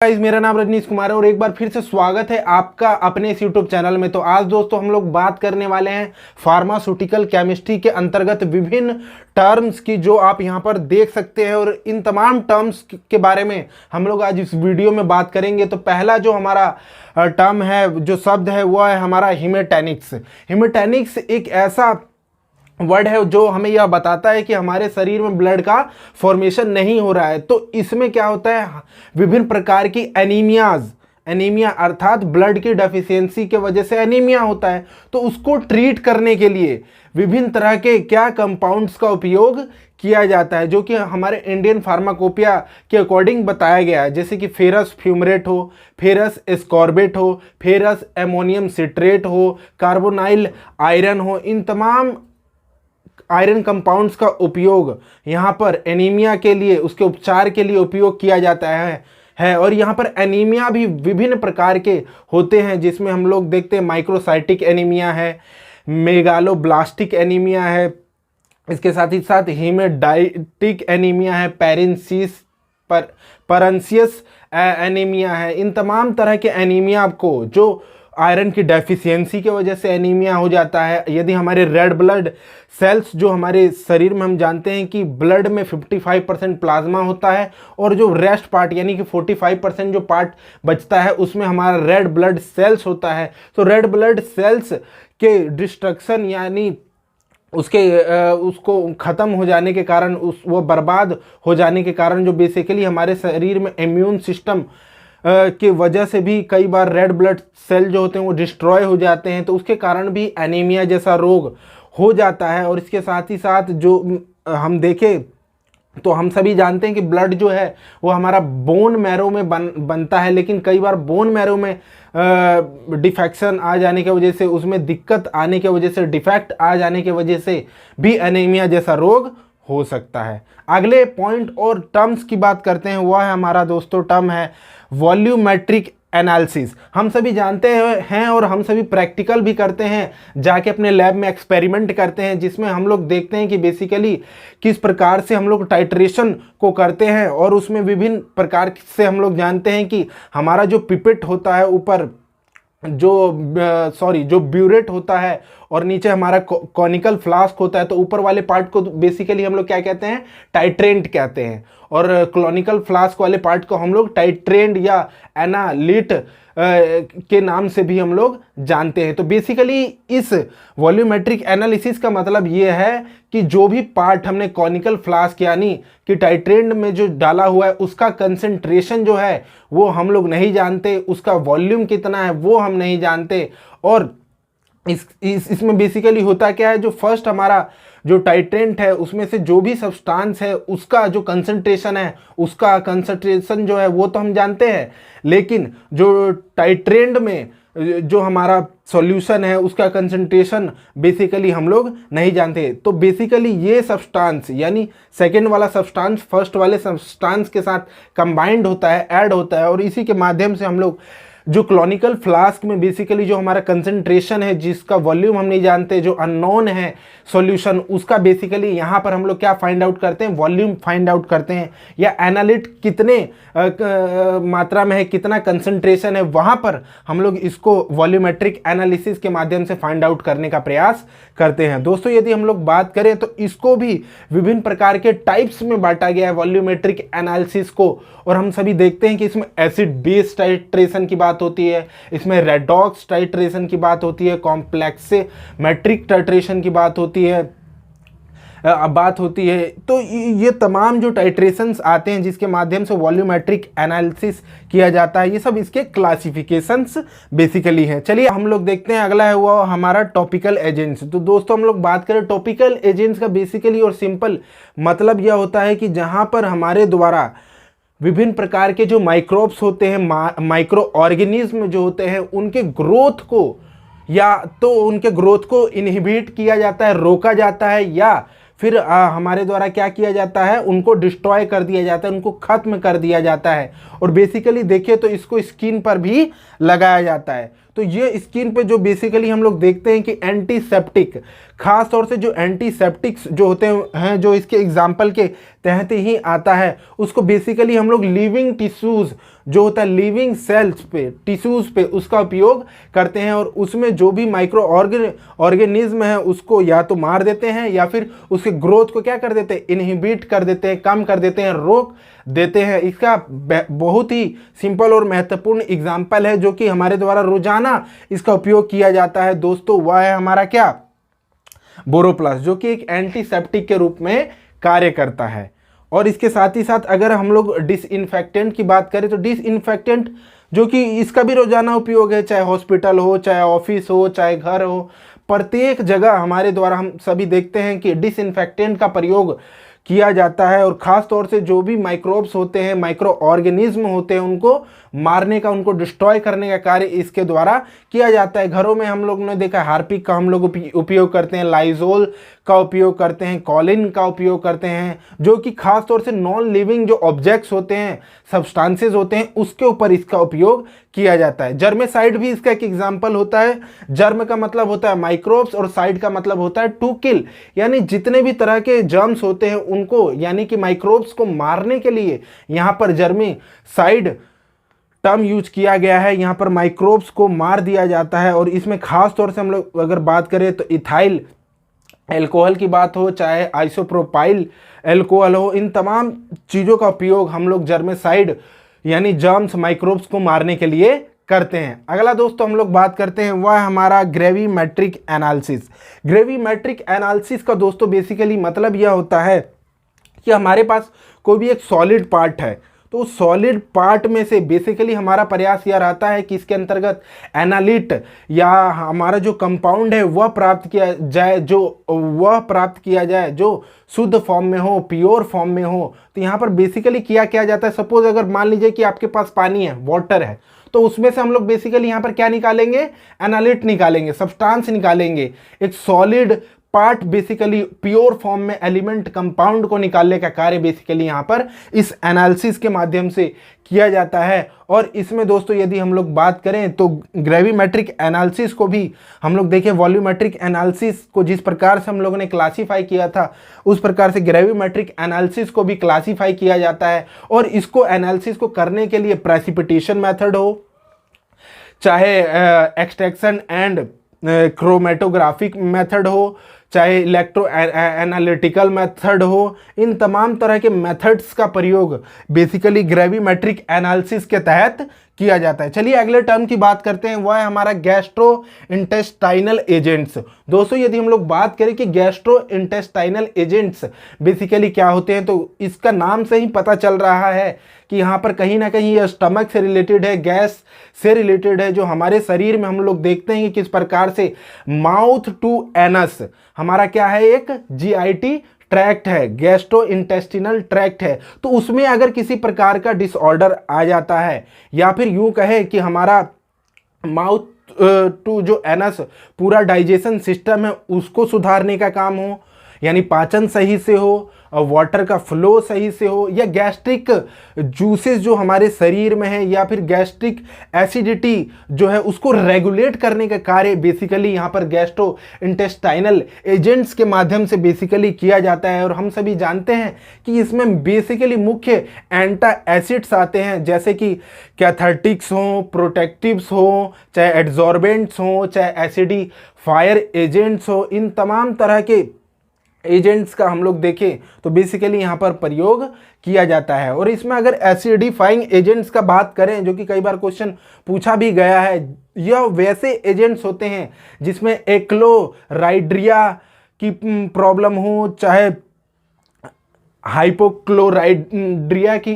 Guys, मेरा नाम रजनीश कुमार है और एक बार फिर से स्वागत है आपका अपने इस यूट्यूब चैनल में। तो आज दोस्तों हम लोग बात करने वाले हैं फार्मास्यूटिकल केमिस्ट्री के अंतर्गत विभिन्न टर्म्स की, जो आप यहां पर देख सकते हैं। और इन तमाम टर्म्स के बारे में हम लोग आज इस वीडियो में बात करेंगे। तो पहला जो हमारा टर्म है, जो शब्द है, वो है हमारा हीमेटैनिक्स। हीमेटैनिक्स एक ऐसा वर्ड है जो हमें यह बताता है कि हमारे शरीर में ब्लड का फॉर्मेशन नहीं हो रहा है। तो इसमें क्या होता है, विभिन्न प्रकार की एनीमिया अर्थात ब्लड की डेफिशिएंसी के वजह से एनीमिया होता है। तो उसको ट्रीट करने के लिए विभिन्न तरह के क्या कंपाउंड्स का उपयोग किया जाता है, जो कि हमारे इंडियन फार्माकोपिया के अकॉर्डिंग बताया गया है। जैसे कि फेरस फ्यूमरेट हो, फेरस एस्कॉर्बेट हो, फेरस एमोनियम सिट्रेट हो, कार्बोनाइल आयरन हो। इन तमाम आयरन कंपाउंड्स का उपयोग यहाँ पर एनीमिया के लिए, उसके उपचार के लिए उपयोग किया जाता है। और यहाँ पर एनीमिया भी विभिन्न प्रकार के होते हैं, जिसमें हम लोग देखते हैं माइक्रोसाइटिक एनीमिया है, मेगालोब्लास्टिक एनीमिया है, इसके साथ ही साथ हीमेडाइटिक एनीमिया है, परन्सियस एनीमिया है। इन तमाम तरह के एनीमिया को, जो आयरन की डेफिशिएंसी की वजह से एनीमिया हो जाता है, यदि हमारे रेड ब्लड सेल्स, जो हमारे शरीर में हम जानते हैं कि ब्लड में 55% प्लाज्मा होता है और जो रेस्ट पार्ट यानी कि 45% जो पार्ट बचता है उसमें हमारा रेड ब्लड सेल्स होता है। तो रेड ब्लड सेल्स के डिस्ट्रक्शन यानी उसको ख़त्म हो जाने के कारण, वो बर्बाद हो जाने के कारण, जो बेसिकली हमारे शरीर में इम्यून सिस्टम की वजह से भी कई बार रेड ब्लड सेल जो होते हैं वो डिस्ट्रॉय हो जाते हैं। तो उसके कारण भी एनीमिया जैसा रोग हो जाता है। और इसके साथ ही साथ जो हम देखें तो हम सभी जानते हैं कि ब्लड जो है वो हमारा बोन मैरो में बनता है, लेकिन कई बार बोन मैरो में डिफेक्शन आ जाने की वजह से, उसमें दिक्कत आने की वजह से, डिफेक्ट आ जाने की वजह से भी एनीमिया जैसा रोग हो सकता है। अगले पॉइंट और टर्म्स की बात करते हैं, वह है हमारा दोस्तों टर्म है वॉल्यूमेट्रिक एनालिसिस। हम सभी जानते हैं और हम सभी प्रैक्टिकल भी करते हैं, जाके अपने लैब में एक्सपेरिमेंट करते हैं, जिसमें हम लोग देखते हैं कि बेसिकली किस प्रकार से हम लोग टाइट्रेशन को करते हैं। और उसमें विभिन्न प्रकार से हम लोग जानते हैं कि हमारा जो पिपेट होता है ऊपर, जो ब्यूरेट होता है, और नीचे हमारा कॉनिकल फ्लास्क होता है। तो ऊपर वाले पार्ट को बेसिकली हम लोग क्या कहते हैं, टाइट्रेंट कहते हैं, और क्लोनिकल फ्लास्क वाले पार्ट को हम लोग टाइट्रेंट या एनालिट के नाम से भी हम लोग जानते हैं। तो बेसिकली इस वॉल्यूमेट्रिक एनालिसिस का मतलब ये है कि जो भी पार्ट हमने कॉनिकल फ्लास्क यानी कि टाइट्रेंट में जो डाला हुआ है, उसका कंसंट्रेशन जो है वो हम लोग नहीं जानते, उसका वॉल्यूम कितना है वो हम नहीं जानते। और इसमें बेसिकली होता क्या है, जो फर्स्ट हमारा जो टाइट्रेंट है उसमें से जो भी सब्सटेंस है उसका जो कंसंट्रेशन है, उसका कंसंट्रेशन जो है वो तो हम जानते हैं, लेकिन जो टाइट्रेंट में जो हमारा सॉल्यूशन है उसका कंसंट्रेशन बेसिकली हम लोग नहीं जानते। तो बेसिकली ये सब्सटेंस यानी सेकेंड वाला सब्सटेंस फर्स्ट वाले सब्सटेंस के साथ कंबाइंड होता है, ऐड होता है, और इसी के माध्यम से हम लोग जो क्लोनिकल फ्लास्क में बेसिकली जो हमारा कंसंट्रेशन है, जिसका वॉल्यूम हम नहीं जानते, जो अननोन है सॉल्यूशन, उसका बेसिकली यहाँ पर हम लोग क्या फाइंड आउट करते हैं, वॉल्यूम फाइंड आउट करते हैं, या एनालिट कितने मात्रा में है, कितना कंसंट्रेशन है, वहाँ पर हम लोग इसको वॉल्यूमेट्रिक एनालिसिस के माध्यम से फाइंड आउट करने का प्रयास करते हैं। दोस्तों यदि हम लोग बात करें तो इसको भी विभिन्न प्रकार के टाइप्स में बांटा गया है वॉल्यूमेट्रिक एनालिसिस को। और हम सभी देखते हैं कि इसमें एसिड बेस टाइट्रेशन की बात होती है, इसमें रेडॉक्स टाइट्रेशन की बात होती है, कॉम्प्लेक्स मैट्रिक टाइट्रेशन की बात होती है। तो ये तमाम जो टाइट्रेशंस आते हैं जिसके माध्यम से वॉल्यूमेट्रिक एनालिसिस किया जाता है, ये सब इसके क्लासिफिकेशंस बेसिकली हैं। चलिए हम लोग देखते हैं, अगला है वो हमारा टॉपिकल एजेंट्स। तो दोस्तों हम लोग बात करें टॉपिकल एजेंट्स का, बेसिकली और सिंपल मतलब यह होता है कि जहां पर हमारे द्वारा विभिन्न प्रकार के जो माइक्रोब्स होते हैं, माइक्रो ऑर्गेनिज्म जो होते हैं, उनके ग्रोथ को इनहिबिट किया जाता है, रोका जाता है, या फिर हमारे द्वारा क्या किया जाता है, उनको डिस्ट्रॉय कर दिया जाता है, उनको खत्म कर दिया जाता है। और बेसिकली देखिए तो इसको स्किन पर भी लगाया जाता है। तो ये स्किन पे जो बेसिकली हम लोग देखते हैं कि एंटीसेप्टिक, खास तौर से जो एंटीसेप्टिक्स जो होते हैं, जो इसके एग्जाम्पल के तहत ही आता है, उसको बेसिकली हम लोग लिविंग टिश्यूज़ जो होता है, लिविंग सेल्स पे, टिश्यूज़ पे उसका उपयोग करते हैं और उसमें जो भी माइक्रो ऑर्गेनिज्म है उसको या तो मार देते हैं या फिर उसके ग्रोथ को क्या कर देते हैं, इनहिबिट कर देते हैं, कम कर देते हैं, रोक देते हैं। इसका बहुत ही सिंपल और महत्वपूर्ण एग्जाम्पल है जो कि हमारे द्वारा रोजाना इसका उपयोग किया जाता है दोस्तों, वह है हमारा क्या, बोरोप्लस, जो कि एक एंटीसेप्टिक के रूप में कार्य करता है। और इसके साथ ही साथ अगर हम लोग डिसइंफेक्टेंट की बात करें तो डिसइंफेक्टेंट जो कि इसका भी रोजाना उपयोग है, चाहे हॉस्पिटल हो, चाहे ऑफिस हो, चाहे घर हो, प्रत्येक जगह हमारे द्वारा हम सभी देखते हैं कि डिसइंफेक्टेंट का प्रयोग किया जाता है। और ख़ास तौर से जो भी माइक्रोब्स होते हैं, माइक्रो ऑर्गेनिज्म होते हैं, उनको मारने का, उनको डिस्ट्रॉय करने का कार्य इसके द्वारा किया जाता है। घरों में हम लोग ने देखा हार्पिक का हम लोग उपयोग करते हैं, लाइजोल का उपयोग करते हैं, कॉलिन का उपयोग करते हैं, जो कि खास तौर से नॉन लिविंग जो ऑब्जेक्ट्स होते हैं, सब्सटेंसेस होते हैं, उसके ऊपर इसका उपयोग किया जाता है। जर्मेसाइड भी इसका एक एग्जाम्पल होता है। जर्म का मतलब होता है माइक्रोब्स और साइड का मतलब होता है टू किल, यानी जितने भी तरह के जर्म्स होते हैं उनको, यानी कि माइक्रोब्स को मारने के लिए यहाँ पर जर्मेसाइड टर्म यूज किया गया है। यहाँ पर माइक्रोब्स को मार दिया जाता है। और इसमें खास तौर से हम लोग अगर बात करें तो इथाइल एल्कोहल की बात हो, चाहे आइसोप्रोपाइल एल्कोहल हो, इन तमाम चीज़ों का उपयोग हम लोग जर्मेसाइड यानी जर्म्स, माइक्रोब्स को मारने के लिए करते हैं। अगला दोस्तों हम लोग बात करते हैं वह हमारा ग्रेविमेट्रिक एनालिसिस। ग्रेविमेट्रिक एनालिसिस का दोस्तों बेसिकली मतलब यह होता है कि हमारे पास कोई भी एक सॉलिड पार्ट है, तो सॉलिड पार्ट में से बेसिकली हमारा प्रयास यह रहता है कि इसके अंतर्गत एनालिट या हमारा जो कंपाउंड है वह प्राप्त किया जाए जो शुद्ध फॉर्म में हो, प्योर फॉर्म में हो। तो यहाँ पर बेसिकली क्या जाता है, सपोज अगर मान लीजिए कि आपके पास पानी है, वाटर है, तो उसमें से हम लोग बेसिकली यहाँ पर क्या निकालेंगे, एनालिट निकालेंगे, सब्सटेंस निकालेंगे। एक solid part basically pure form में एलिमेंट, कंपाउंड को निकालने का कार्य बेसिकली यहाँ पर इस एनालिसिस के माध्यम से किया जाता है। और इसमें दोस्तों यदि हम लोग बात करें तो ग्रेविमेट्रिक एनालिसिस को भी हम लोग देखें, वॉल्यूमेट्रिक एनालिसिस को जिस प्रकार से हम लोगों ने क्लासीफाई किया था उस प्रकार से ग्रेविमेट्रिक एनालिसिस को भी क्लासीफाई किया जाता है। और इसको एनालिसिस को करने के लिए प्रेसिपिटेशन मेथड हो, चाहे एक्सट्रैक्शन एंड क्रोमेटोग्राफिक मेथड हो, चाहे इलेक्ट्रो एनालिटिकल मेथड हो, इन तमाम तरह के मेथड्स का प्रयोग बेसिकली ग्रेविमेट्रिक एनालिसिस के तहत किया जाता है। चलिए अगले टर्म की बात करते हैं, वह है हमारा गैस्ट्रो इंटेस्टाइनल एजेंट्स। दोस्तों यदि हम लोग बात करें कि गैस्ट्रो इंटेस्टाइनल एजेंट्स बेसिकली क्या होते हैं, तो इसका नाम से ही पता चल रहा है कि यहाँ पर कहीं ना कहीं यह स्टमक से रिलेटेड है, गैस से रिलेटेड है। जो हमारे शरीर में हम लोग देखते हैं कि किस प्रकार से माउथ टू एनस हमारा क्या है, एक जीआईटी ट्रैक्ट है, गैस्ट्रो इंटेस्टिनल ट्रैक्ट है। तो उसमें अगर किसी प्रकार का डिसऑर्डर आ जाता है, या फिर यूं कहे कि हमारा माउथ टू जो एनस पूरा डाइजेशन सिस्टम है उसको सुधारने का काम हो, यानी पाचन सही से हो, वाटर का फ्लो सही से हो, या गैस्ट्रिक जूसेस जो हमारे शरीर में है, या फिर गैस्ट्रिक एसिडिटी जो है उसको रेगुलेट करने का कार्य बेसिकली यहाँ पर गैस्ट्रो इंटेस्टाइनल एजेंट्स के माध्यम से बेसिकली किया जाता है। और हम सभी जानते हैं कि इसमें बेसिकली मुख्य एंटा एसिड्स आते हैं, जैसे कि कैथार्टिक्स हो, प्रोटेक्टिव्स हो, चाहे एड्जॉर्बेंट्स हो, चाहे एसिडिफायर एजेंट्स हो। इन तमाम तरह के एजेंट्स का हम लोग देखें तो बेसिकली यहाँ पर प्रयोग किया जाता है। और इसमें अगर एसिडिफाइंग एजेंट्स का बात करें, जो कि कई बार क्वेश्चन पूछा भी गया है, यह वैसे एजेंट्स होते हैं जिसमें एक्लोराइड्रिया की प्रॉब्लम हो, चाहे हाइपोक्लोराइड्रिया की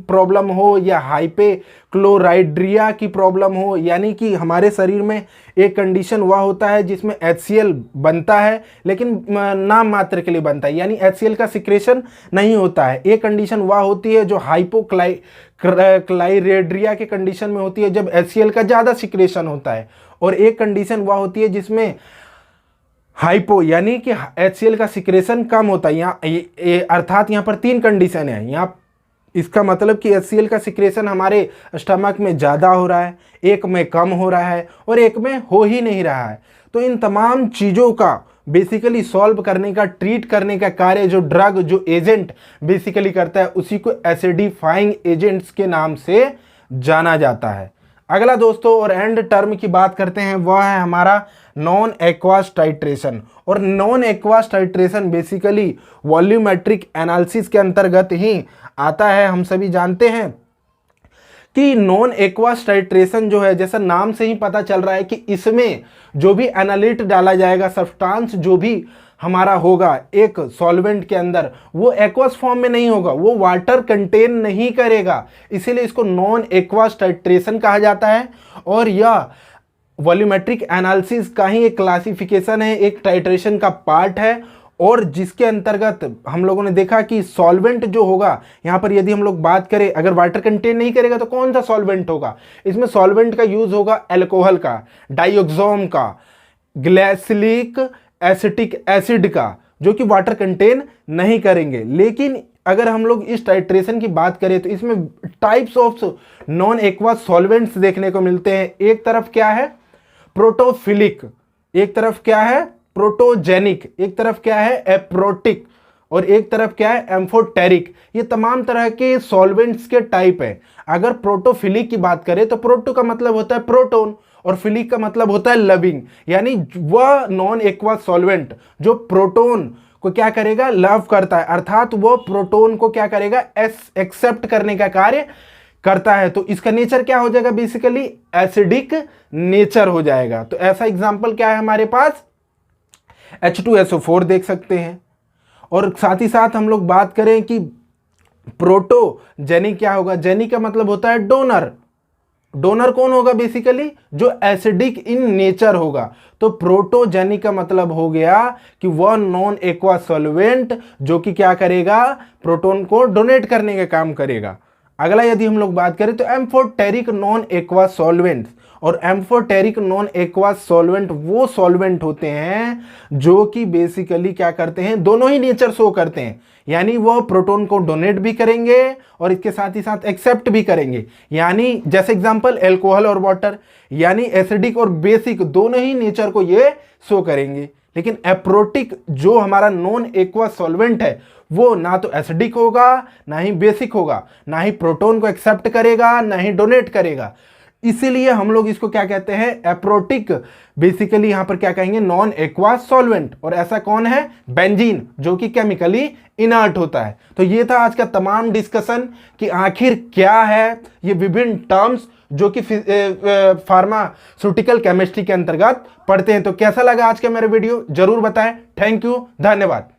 प्रॉब्लम हो, या हाइपेक्लोराइड्रिया की प्रॉब्लम हो, यानी कि हमारे शरीर में एक कंडीशन वह होता है जिसमें HCl बनता है लेकिन नाम मात्र के लिए बनता है, यानी HCl का सिक्रेशन नहीं होता है। एक कंडीशन वह होती है जो हाइपोक्लोराइड्रिया के कंडीशन में होती है, जब HCl का ज़्यादा सिक्रेशन होता है। और एक कंडीशन वह होती है जिसमें हाइपो यानी कि HCl का सिक्रेशन कम होता है। यहाँ अर्थात यहाँ पर तीन कंडीशन है। यहाँ इसका मतलब कि HCl का सिक्रेशन हमारे स्टमक में ज़्यादा हो रहा है, एक में कम हो रहा है और एक में हो ही नहीं रहा है। तो इन तमाम चीज़ों का बेसिकली सॉल्व करने का, ट्रीट करने का कार्य जो ड्रग, जो एजेंट बेसिकली करता है, उसी को एसिडिफाइंग एजेंट्स के नाम से जाना जाता है। अगला दोस्तों और एंड टर्म की बात करते हैं, वह है हमारा नॉन एक्वास टाइट्रेशन। और non aqueous titration basically volumetric analysis के अंतर्गत ही आता है। हम सभी जानते हैं कि नॉन एक्वास टाइट्रेशन जो है, जैसा नाम से ही पता चल रहा है कि इसमें जो भी एनालिट डाला जाएगा, सब्सटेंस जो भी हमारा होगा एक सॉल्वेंट के अंदर, वो एक्वास फॉर्म में नहीं होगा, वो वाटर कंटेन नहीं करेगा, इसीलिए इसको नॉन एक्वास टाइट्रेशन कहा जाता है। और यह वॉल्यूमेट्रिक एनालिसिस का ही एक क्लासिफिकेशन है, एक टाइट्रेशन का पार्ट है। और जिसके अंतर्गत हम लोगों ने देखा कि सॉल्वेंट जो होगा, यहाँ पर यदि हम लोग बात करें, अगर वाटर कंटेन नहीं करेगा तो कौन सा सॉल्वेंट होगा, इसमें सॉल्वेंट का यूज होगा अल्कोहल का, डाइऑक्सोम का, ग्लाइसिलिक एसिटिक एसिड का, जो कि वाटर कंटेन नहीं करेंगे। लेकिन अगर हम लोग इस टाइट्रेशन की बात करें तो इसमें types of non aqueous solvents देखने को मिलते हैं। एक तरफ क्या है प्रोटोफिलिक, एक तरफ क्या है प्रोटोजेनिक, एक तरफ क्या है एप्रोटिक, और एक तरफ क्या है एम्फोटेरिक। ये तमाम तरह के सॉल्वेंट्स के टाइप है। अगर प्रोटोफिलिक की बात करें तो प्रोटो का मतलब होता है प्रोटोन और फिलिक का मतलब होता है लविंग, यानी वह नॉन एक्वास सॉल्वेंट जो प्रोटोन को क्या करेगा, लव करता है, अर्थात वो प्रोटोन को क्या करेगा, एक्सेप्ट करने का कार्य करता है। तो इसका नेचर क्या हो जाएगा, बेसिकली एसिडिक नेचर हो जाएगा। तो ऐसा एग्जांपल क्या है हमारे पास, H2SO4 देख सकते हैं। और साथ ही साथ हम लोग बात करें कि प्रोटोजेनिक क्या होगा, जेनिक का मतलब होता है डोनर। डोनर कौन होगा, बेसिकली जो एसिडिक इन नेचर होगा। तो प्रोटोजेनिक का मतलब हो गया कि वह नॉन एक्वास सॉल्वेंट जो कि क्या करेगा, प्रोटोन को डोनेट करने का काम करेगा। अगला यदि हम लोग बात करें तो एम्फोटेरिक नॉन एक्वास सॉल्वेंट्स। और एम्फोटेरिक नॉन एक्वास सॉल्वेंट वो सॉल्वेंट होते हैं जो कि बेसिकली क्या करते हैं, दोनों ही नेचर शो करते हैं, यानी वो प्रोटोन को डोनेट भी करेंगे और इसके साथ ही साथ एक्सेप्ट भी करेंगे। यानी जैसे एग्जांपल अल्कोहल और वाटर, यानी एसिडिक और बेसिक दोनों ही नेचर को ये शो करेंगे। लेकिन एप्रोटिक जो हमारा नॉन एक्वास सॉल्वेंट है वो ना तो एसिडिक होगा, ना ही बेसिक होगा, ना ही प्रोटोन को एक्सेप्ट करेगा, ना ही डोनेट करेगा। इसीलिए हम लोग इसको क्या कहते हैं, एप्रोटिक, बेसिकली यहां पर क्या कहेंगे, नॉन एक्वास सॉल्वेंट। और ऐसा कौन है, बेंजीन, जो कि केमिकली इनर्ट होता है। तो ये था आज का तमाम डिस्कशन कि आखिर क्या है ये विभिन्न टर्म्स जो कि फार्मास्यूटिकल केमिस्ट्री के अंतर्गत पढ़ते हैं। तो कैसा लगा आज का मेरा वीडियो, जरूर बताएं। थैंक यू, धन्यवाद।